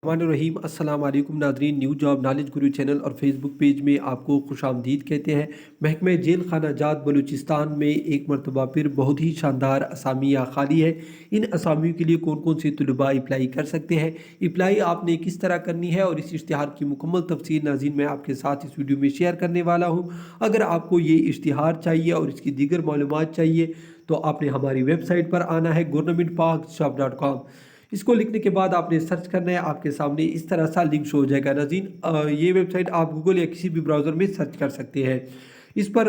रहीम अस्सलाम वालेकुम Nadreen. New job knowledge गुरु channel और फेसबुक पेज में आपको खुश आमदीद कहते हैं। महकमा जेल खाना जात बलूचिस्तान में एक मरतबा फिर बहुत ही शानदार असामियाँ खाली है। इन असामियों के लिए कौन कौन से तलबा अप्लाई कर सकते हैं, अप्लाई आपने किस तरह करनी है और इस इश्तिहार की मुकम्मल तफसील नाज़रीन मैं आपके साथ इस वीडियो में शेयर करने वाला हूँ। अगर आपको ये इश्तिहार चाहिए और इसकी दीगर मालूमात चाहिए तो आपने हमारी वेबसाइट पर आना है governmentparkshop.com। इसको लिखने के बाद आपने सर्च करना है, आपके सामने इस तरह सा लिंक शो हो जाएगा नाज़रीन। ये वेबसाइट आप गूगल या किसी भी ब्राउज़र में सर्च कर सकते हैं। इस पर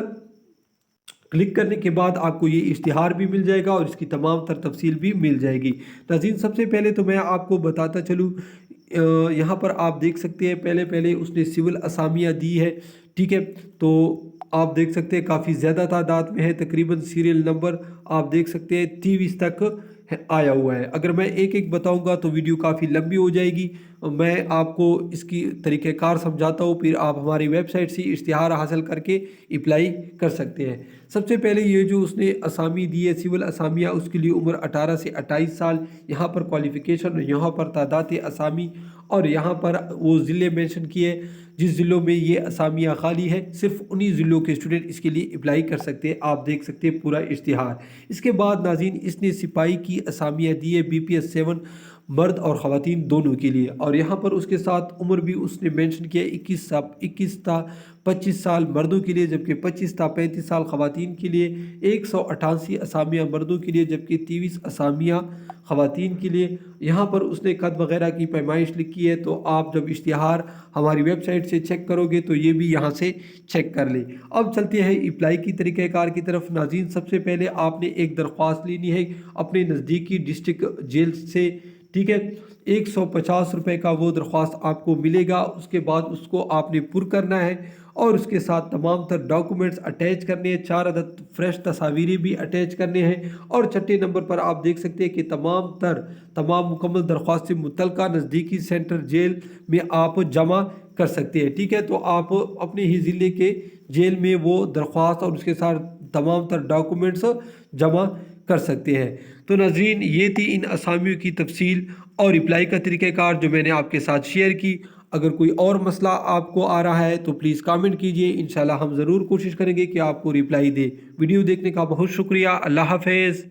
क्लिक करने के बाद आपको ये इश्तिहार भी मिल जाएगा और इसकी तमाम तर तफसील भी मिल जाएगी। नाज़रीन सबसे पहले तो मैं आपको बताता चलूँ, यहाँ पर आप देख सकते हैं पहले उसने सिविल असामियाँ दी है, ठीक है। तो आप देख सकते हैं काफ़ी ज़्यादा तादाद में है, तकरीबन सीरियल नंबर आप देख सकते हैं 23 तक आया हुआ है। अगर मैं एक एक बताऊंगा तो वीडियो काफ़ी लंबी हो जाएगी। मैं आपको इसकी तरीक़ेकार समझाता हूँ, फिर आप हमारी वेबसाइट से इश्तिहार हासिल करके अप्लाई कर सकते हैं। सबसे पहले ये जो उसने असामी दी है सिविल असामिया, उसके लिए उम्र 18 से 28 साल। यहाँ पर क्वालिफ़िकेशन, यहाँ पर तादाद असामी और यहाँ पर वो ज़िले मेंशन किए जिस ज़िलों में ये असामियाँ खाली है, सिर्फ उन्हीं ज़िलों के स्टूडेंट इसके लिए अप्लाई कर सकते हैं। आप देख सकते हैं पूरा इश्तिहार। इसके बाद नाज़रीन इसने सिपाही की असामियाँ दी है BPS 7 मर्द और ख़वातीन दोनों के लिए, और यहाँ पर उसके साथ उम्र भी उसने मेंशन किया 21 था 25 साल मर्दों के लिए, जबकि 25 था 35 साल ख़वातीन के लिए। 188 असामियाँ मर्दों के लिए जबकि 23 असामियाँ ख़वातीन के लिए। यहाँ पर उसने कद वगैरह की पैमाइश लिखी है, तो आप जब इश्तिहार हमारी वेबसाइट से चेक करोगे तो ये भी यहाँ से चेक कर ले। अब चलते हैं अप्लाई की तरीक़ेकार की तरफ। नाज़रीन सबसे पहले आपने एक दरख्वास्त लेनी है अपने नज़दीकी डिस्ट्रिक्ट जेल से, ठीक है। 150 रुपये का वो दरख्वास्त आपको मिलेगा। उसके बाद उसको आपने पुर करना है और उसके साथ तमाम तर डॉक्यूमेंट्स अटैच करने हैं। 4 अदद फ्रेश तस्वीरें भी अटैच करने हैं। और छठे नंबर पर आप देख सकते हैं कि तमाम मुकम्मल दरख्वास्त मुतलका नज़दीकी सेंटर जेल में आप जमा कर सकते हैं, ठीक है। तो आप अपने ही ज़िले के जेल में वो दरख्वास्त और उसके साथ तमाम तर डॉक्यूमेंट्स जमा कर सकते हैं। तो नाज़रीन ये थी इन असामियों की तफसील और अप्लाई का तरीक़ाकार जो मैंने आपके साथ शेयर की। अगर कोई और मसला आपको आ रहा है तो प्लीज़ कमेंट कीजिए, इंशाल्लाह हम ज़रूर कोशिश करेंगे कि आपको रिप्लाई दे। वीडियो देखने का बहुत शुक्रिया। अल्लाह हाफ़िज़।